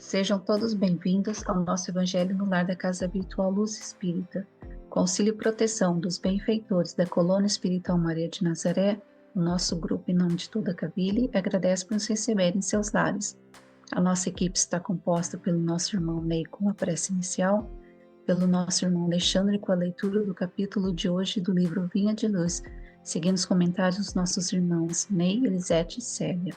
Sejam todos bem-vindos ao nosso Evangelho no Lar da Casa Virtual Luz Espírita. Com auxílio e proteção dos benfeitores da Colônia Espiritual Maria de Nazaré, o nosso grupo, em nome de toda a Cavile, agradece por nos receber em seus lares. A nossa equipe está composta pelo nosso irmão Ney com a prece inicial, pelo nosso irmão Alexandre com a leitura do capítulo de hoje do livro Vinha de Luz, seguindo os comentários dos nossos irmãos Ney, Elisete e Célia.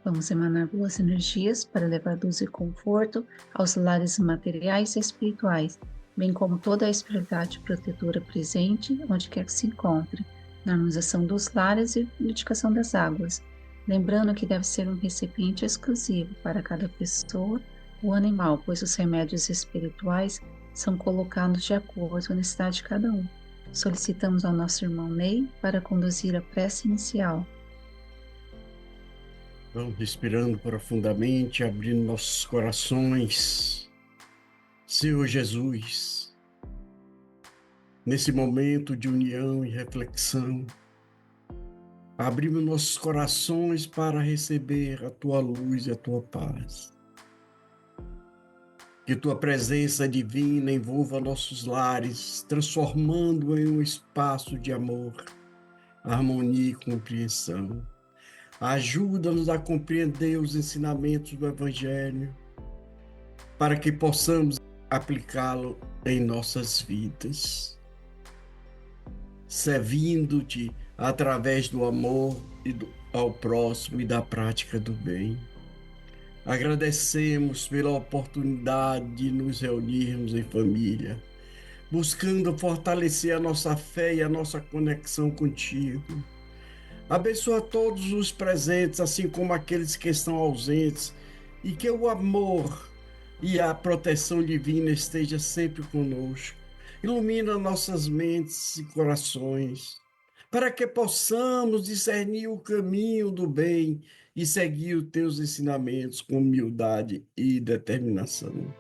Vamos emanar boas energias para levar luz e conforto aos lares materiais e espirituais, bem como toda a espiritualidade protetora presente, onde quer que se encontre, na harmonização dos lares e purificação das águas. Lembrando que deve ser um recipiente exclusivo para cada pessoa ou animal, pois os remédios espirituais são colocados de acordo com a necessidade de cada um. Solicitamos ao nosso irmão Ney para conduzir a prece inicial. Vamos respirando profundamente, abrindo nossos corações. Senhor Jesus, nesse momento de união e reflexão, abrimos nossos corações para receber a Tua luz e a Tua paz. Que Tua presença divina envolva nossos lares, transformando em um espaço de amor, harmonia e compreensão. Ajuda-nos a compreender os ensinamentos do Evangelho, para que possamos aplicá-lo em nossas vidas, servindo-te através do amor ao próximo e da prática do bem. Agradecemos pela oportunidade de nos reunirmos em família, buscando fortalecer a nossa fé e a nossa conexão contigo. Abençoa todos os presentes, assim como aqueles que estão ausentes, e que o amor e a proteção divina esteja sempre conosco. Ilumina nossas mentes e corações, para que possamos discernir o caminho do bem e seguir os teus ensinamentos com humildade e determinação.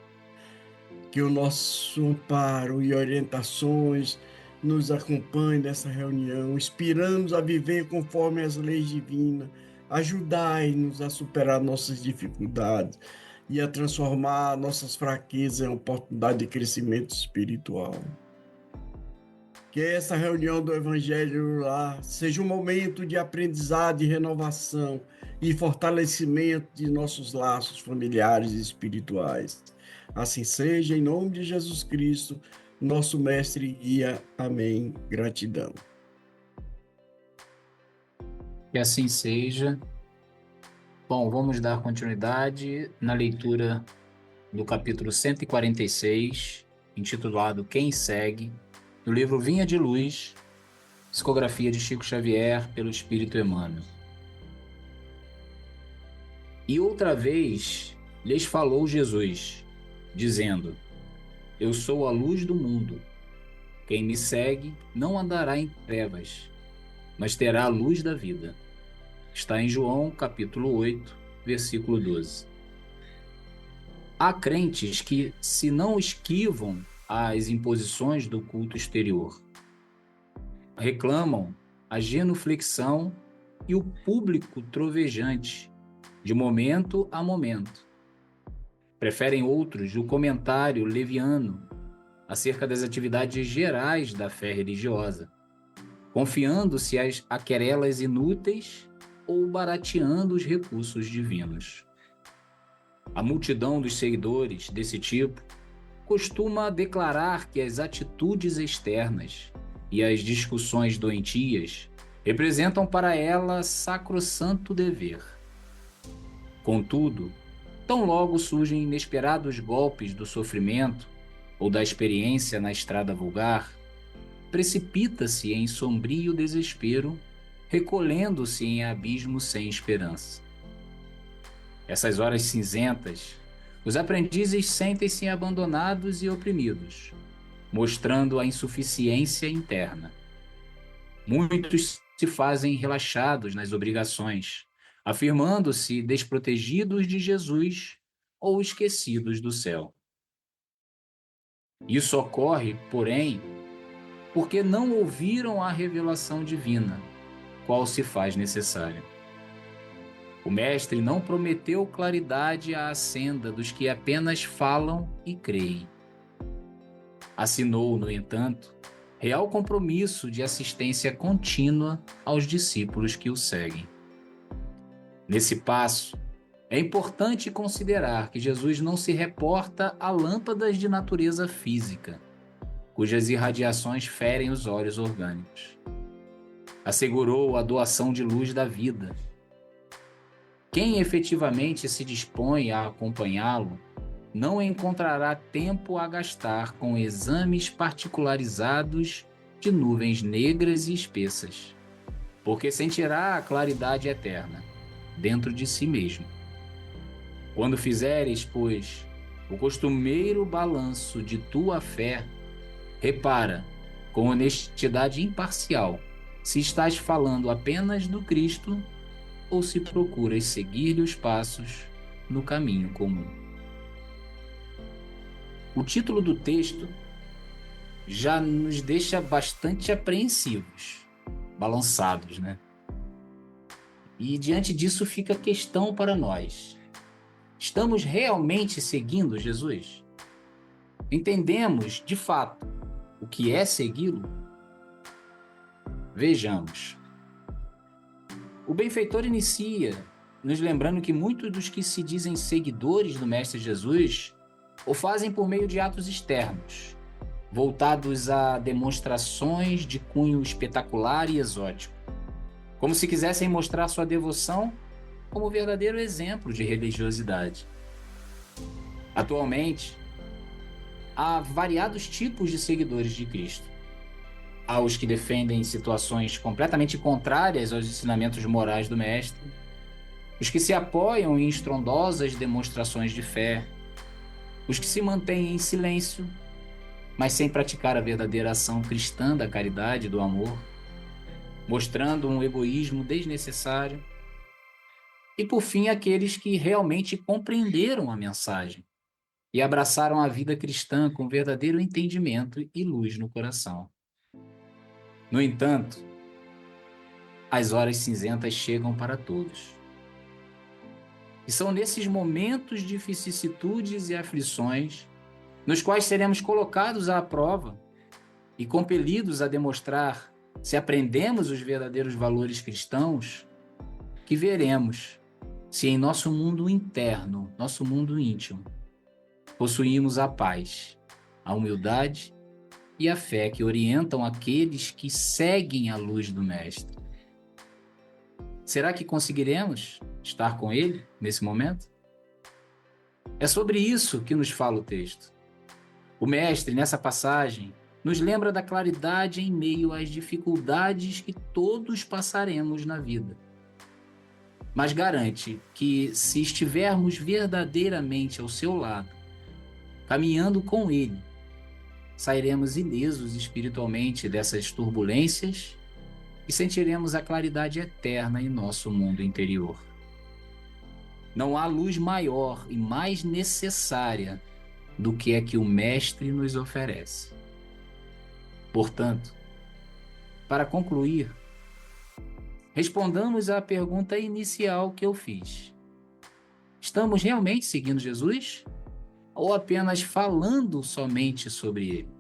Que o nosso amparo e orientações nos acompanhe nessa reunião, inspirando-nos a viver conforme as leis divinas. Ajudai-nos a superar nossas dificuldades e a transformar nossas fraquezas em oportunidade de crescimento espiritual. Que essa reunião do Evangelho lá seja um momento de aprendizado e renovação e fortalecimento de nossos laços familiares e espirituais. Assim seja, em nome de Jesus Cristo, nosso mestre e guia. Amém. Gratidão. Que assim seja. Bom, vamos dar continuidade na leitura do capítulo 146, intitulado Quem Segue, do livro Vinha de Luz, psicografia de Chico Xavier pelo Espírito Emmanuel. E outra vez lhes falou Jesus, dizendo: Eu sou a luz do mundo. Quem me segue não andará em trevas, mas terá a luz da vida. Está em João, capítulo 8, versículo 12. Há crentes que se não esquivam às imposições do culto exterior, reclamam a genuflexão e o público trovejante, de momento a momento. Preferem outros o comentário leviano acerca das atividades gerais da fé religiosa, confiando-se a querelas inúteis ou barateando os recursos divinos. A multidão dos seguidores desse tipo costuma declarar que as atitudes externas e as discussões doentias representam para ela sacrossanto dever. Contudo, tão logo surgem inesperados golpes do sofrimento ou da experiência na estrada vulgar, precipita-se em sombrio desespero, recolhendo-se em abismo sem esperança. Essas horas cinzentas, os aprendizes sentem-se abandonados e oprimidos, mostrando a insuficiência interna. Muitos se fazem relaxados nas obrigações, afirmando-se desprotegidos de Jesus ou esquecidos do céu. Isso ocorre, porém, porque não ouviram a revelação divina, qual se faz necessária. O Mestre não prometeu claridade à senda dos que apenas falam e creem. Assinou, no entanto, real compromisso de assistência contínua aos discípulos que o seguem. Nesse passo, é importante considerar que Jesus não se reporta a lâmpadas de natureza física, cujas irradiações ferem os olhos orgânicos. Assegurou a doação de luz da vida. Quem efetivamente se dispõe a acompanhá-lo não encontrará tempo a gastar com exames particularizados de nuvens negras e espessas, porque sentirá a claridade eterna dentro de si mesmo. Quando fizeres, pois, o costumeiro balanço de tua fé, repara, com honestidade imparcial, se estás falando apenas do Cristo ou se procuras seguir-lhe os passos no caminho comum. O título do texto já nos deixa bastante apreensivos, balançados, né? E diante disso fica a questão para nós. Estamos realmente seguindo Jesus? Entendemos, de fato, o que é segui-lo? Vejamos. O benfeitor inicia nos lembrando que muitos dos que se dizem seguidores do Mestre Jesus o fazem por meio de atos externos, voltados a demonstrações de cunho espetacular e exótico, como se quisessem mostrar sua devoção como verdadeiro exemplo de religiosidade. Atualmente, há variados tipos de seguidores de Cristo. Há os que defendem situações completamente contrárias aos ensinamentos morais do Mestre, os que se apoiam em estrondosas demonstrações de fé, os que se mantêm em silêncio, mas sem praticar a verdadeira ação cristã da caridade e do amor, mostrando um egoísmo desnecessário, e por fim aqueles que realmente compreenderam a mensagem e abraçaram a vida cristã com verdadeiro entendimento e luz no coração. No entanto, as horas cinzentas chegam para todos. E são nesses momentos de vicissitudes e aflições, nos quais seremos colocados à prova e compelidos a demonstrar se aprendemos os verdadeiros valores cristãos, que veremos se em nosso mundo interno, nosso mundo íntimo, possuímos a paz, a humildade e a fé que orientam aqueles que seguem a luz do Mestre. Será que conseguiremos estar com ele nesse momento? É sobre isso que nos fala o texto. O Mestre, nessa passagem, nos lembra da claridade em meio às dificuldades que todos passaremos na vida. Mas garante que, se estivermos verdadeiramente ao seu lado, caminhando com ele, sairemos ilesos espiritualmente dessas turbulências e sentiremos a claridade eterna em nosso mundo interior. Não há luz maior e mais necessária do que a que o Mestre nos oferece. Portanto, para concluir, respondamos à pergunta inicial que eu fiz. Estamos realmente seguindo Jesus? Ou apenas falando somente sobre ele?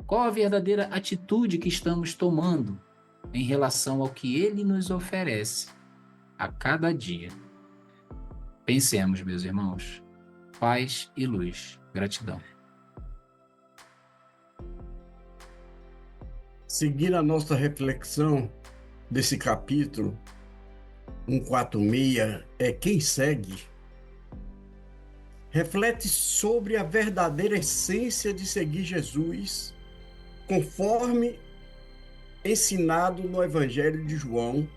Qual a verdadeira atitude que estamos tomando em relação ao que ele nos oferece a cada dia? Pensemos, meus irmãos. Paz e luz. Gratidão. Seguindo a nossa reflexão desse capítulo 146, quem segue, reflete sobre a verdadeira essência de seguir Jesus, conforme ensinado no Evangelho de João,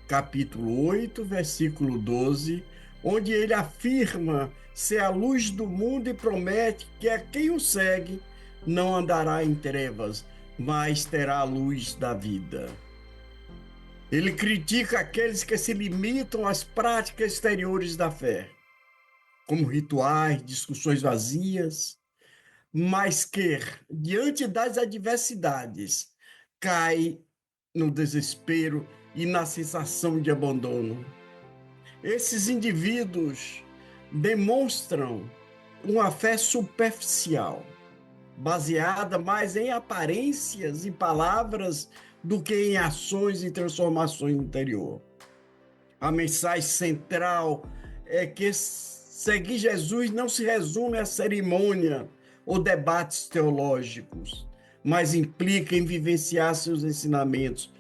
capítulo 8, versículo 12, onde ele afirma ser a luz do mundo e promete que a quem o segue não andará em trevas, mas terá a luz da vida. Ele critica aqueles que se limitam às práticas exteriores da fé, como rituais, discussões vazias, mas que, diante das adversidades, cai no desespero e na sensação de abandono. Esses indivíduos demonstram uma fé superficial, baseada mais em aparências e palavras do que em ações e transformações interior. A mensagem central é que seguir Jesus não se resume a cerimônia ou debates teológicos, mas implica em vivenciar seus ensinamentos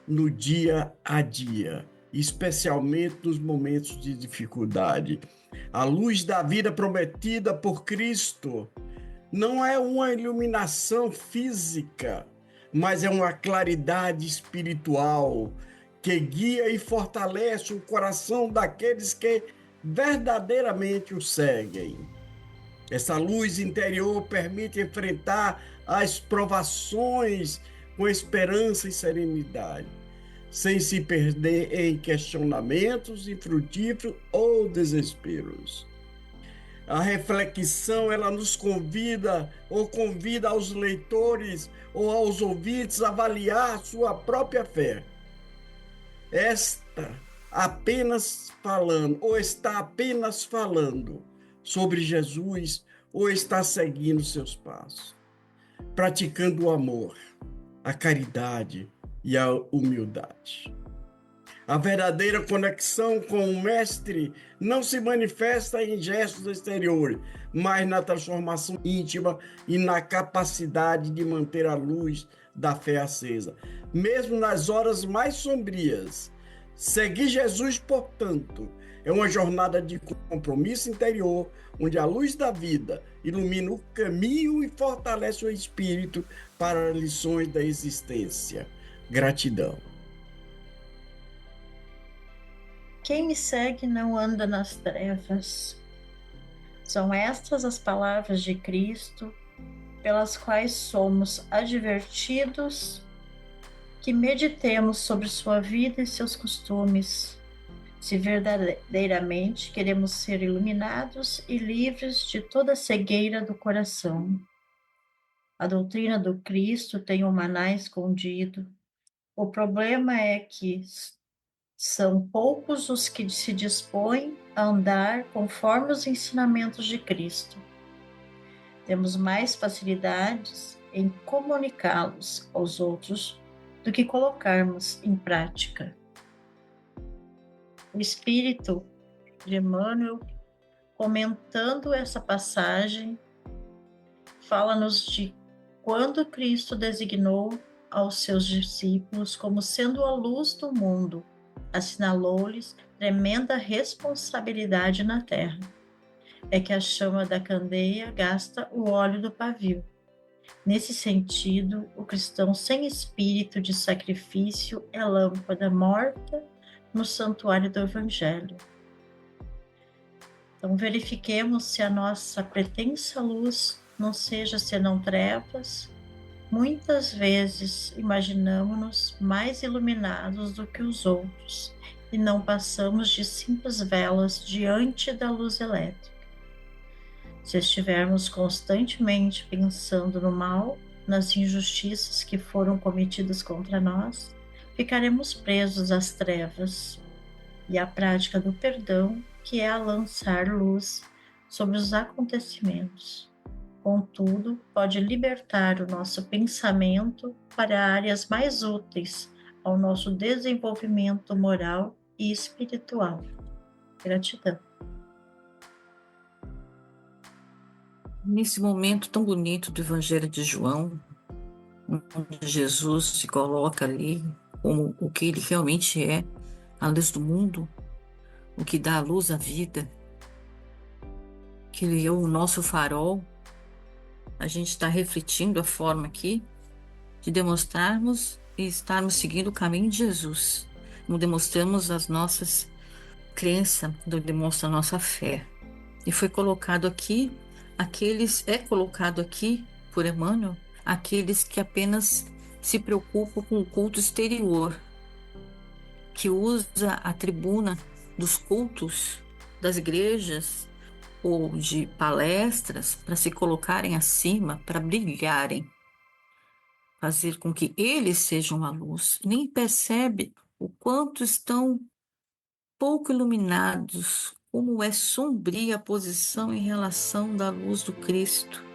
no dia a dia, especialmente nos momentos de dificuldade. A luz da vida prometida por Cristo não é uma iluminação física, mas é uma claridade espiritual que guia e fortalece o coração daqueles que verdadeiramente o seguem. Essa luz interior permite enfrentar as provações com esperança e serenidade, sem se perder em questionamentos infrutíferos ou desesperos. A reflexão, ela nos convida ou convida aos leitores ou aos ouvintes a avaliar sua própria fé. Esta apenas falando, ou está apenas falando sobre Jesus, ou está seguindo seus passos, praticando o amor, a caridade e a humildade. A verdadeira conexão com o Mestre não se manifesta em gestos exteriores, mas na transformação íntima e na capacidade de manter a luz da fé acesa, mesmo nas horas mais sombrias. Seguir Jesus, portanto, é uma jornada de compromisso interior, onde a luz da vida ilumina o caminho e fortalece o espírito para as lições da existência. Gratidão. Quem me segue não anda nas trevas. São estas as palavras de Cristo, pelas quais somos advertidos que meditemos sobre sua vida e seus costumes, se verdadeiramente queremos ser iluminados e livres de toda cegueira do coração. A doutrina do Cristo tem um maná escondido. O problema é que são poucos os que se dispõem a andar conforme os ensinamentos de Cristo. Temos mais facilidades em comunicá-los aos outros do que colocarmos em prática. O Espírito de Emmanuel, comentando essa passagem, fala-nos de quando Cristo designou aos seus discípulos como sendo a luz do mundo, assinalou-lhes tremenda responsabilidade na terra. É que a chama da candeia gasta o óleo do pavio. Nesse sentido, o cristão sem espírito de sacrifício é lâmpada morta no santuário do Evangelho. Então, verifiquemos se a nossa pretensa luz não seja senão trevas. Muitas vezes imaginamos-nos mais iluminados do que os outros e não passamos de simples velas diante da luz elétrica. Se estivermos constantemente pensando no mal, nas injustiças que foram cometidas contra nós, ficaremos presos às trevas. E a prática do perdão, que é a lançar luz sobre os acontecimentos. Contudo, pode libertar o nosso pensamento para áreas mais úteis ao nosso desenvolvimento moral e espiritual. Gratidão. Nesse momento tão bonito do Evangelho de João, onde Jesus se coloca ali como o que ele realmente é, a luz do mundo, o que dá a luz à vida, que ele é o nosso farol, a gente está refletindo a forma aqui de demonstrarmos e estarmos seguindo o caminho de Jesus. Não demonstramos as nossas crenças, não demonstra a nossa fé. E foi colocado aqui, é colocado aqui por Emmanuel, aqueles que apenas se preocupam com o culto exterior, que usa a tribuna dos cultos das igrejas ou de palestras para se colocarem acima, para brilharem, fazer com que eles sejam a luz. Nem percebe o quanto estão pouco iluminados, como é sombria a posição em relação da luz do Cristo,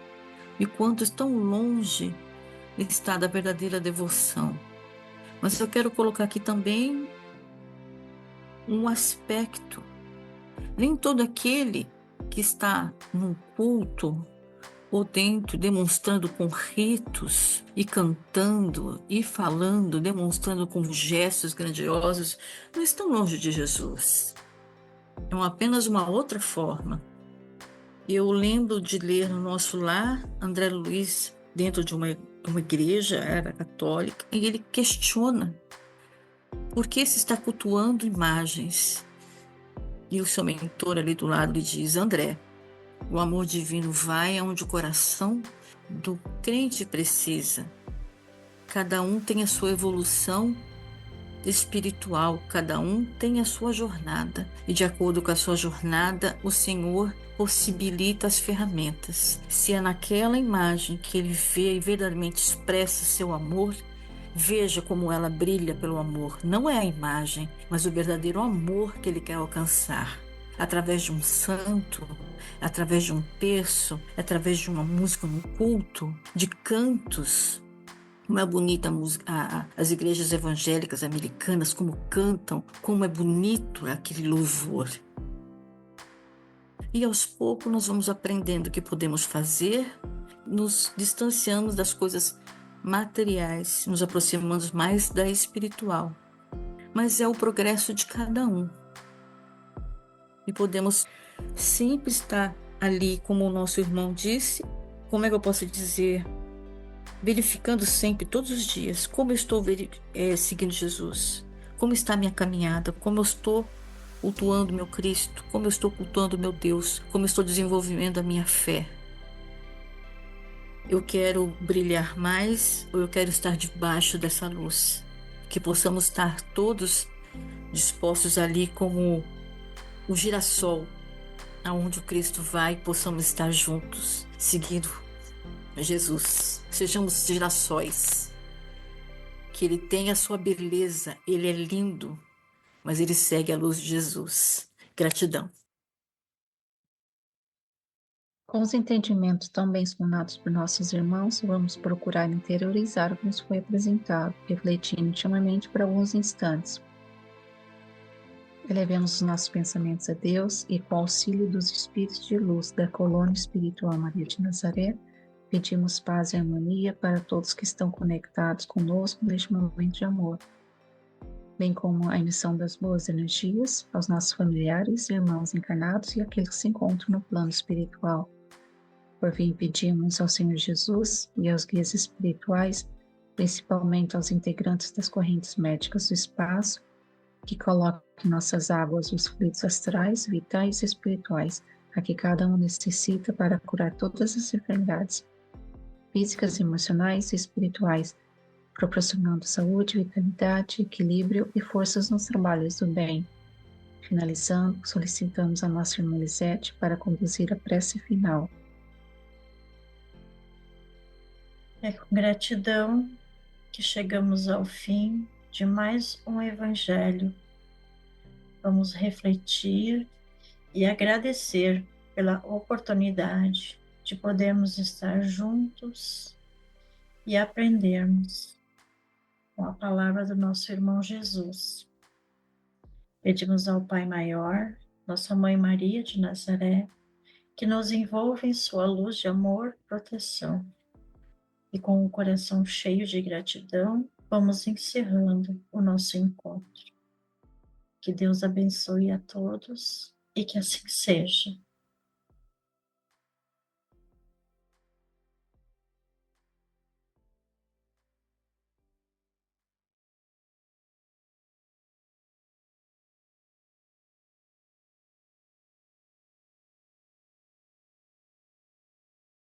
e quanto tão longe está da verdadeira devoção. Mas eu quero colocar aqui também um aspecto. Nem todo aquele que está num culto ou dentro, demonstrando com ritos e cantando e falando, demonstrando com gestos grandiosos, não estão longe de Jesus. É apenas uma outra forma. Eu lembro de ler no nosso lar, André Luiz, dentro de uma igreja, era católica, e ele questiona por que se está cultuando imagens. E o seu mentor ali do lado lhe diz: André, o amor divino vai aonde o coração do crente precisa. Cada um tem a sua evolução espiritual, cada um tem a sua jornada. E de acordo com a sua jornada, o Senhor possibilita as ferramentas. Se é naquela imagem que ele vê e verdadeiramente expressa seu amor, veja como ela brilha pelo amor. Não é a imagem, mas o verdadeiro amor que ele quer alcançar. Através de um santo, através de um terço, através de uma música no culto, de cantos. Como é bonita a música, as igrejas evangélicas americanas, como cantam, como é bonito aquele louvor. E aos poucos nós vamos aprendendo o que podemos fazer, nos distanciamos das coisas materiais, nos aproximamos mais da espiritual. Mas é o progresso de cada um. E podemos sempre estar ali, como o nosso irmão disse, como é que eu posso dizer, verificando sempre, todos os dias, como eu estou seguindo Jesus, como está a minha caminhada, como eu estou cultuando meu Cristo, como eu estou cultuando meu Deus, como eu estou desenvolvendo a minha fé. Eu quero brilhar mais ou eu quero estar debaixo dessa luz? Que possamos estar todos dispostos ali como o girassol, aonde o Cristo vai, possamos estar juntos, seguindo Jesus. Sejamos girassóis. Que ele tem a sua beleza, ele é lindo, mas ele segue a luz de Jesus. Gratidão. Com os entendimentos tão bem explanados por nossos irmãos, vamos procurar interiorizar o que nos foi apresentado, refletindo intimamente por alguns instantes. Elevemos os nossos pensamentos a Deus e, com o auxílio dos espíritos de luz da colônia espiritual Maria de Nazaré, pedimos paz e harmonia para todos que estão conectados conosco neste momento de amor, bem como a emissão das boas energias aos nossos familiares, irmãos encarnados e aqueles que se encontram no plano espiritual. Por fim, pedimos ao Senhor Jesus e aos guias espirituais, principalmente aos integrantes das correntes médicas do espaço, que coloquem em nossas águas os fluidos astrais, vitais e espirituais, a que cada um necessita para curar todas as enfermidades físicas, emocionais e espirituais, proporcionando saúde, vitalidade, equilíbrio e forças nos trabalhos do bem. Finalizando, solicitamos a nossa irmã Lisete para conduzir a prece final. É com gratidão que chegamos ao fim de mais um Evangelho. Vamos refletir e agradecer pela oportunidade de podermos estar juntos e aprendermos com a palavra do nosso irmão Jesus. Pedimos ao Pai Maior, nossa Mãe Maria de Nazaré, que nos envolva em sua luz de amor e proteção. E com o coração cheio de gratidão, vamos encerrando o nosso encontro. Que Deus abençoe a todos e que assim seja.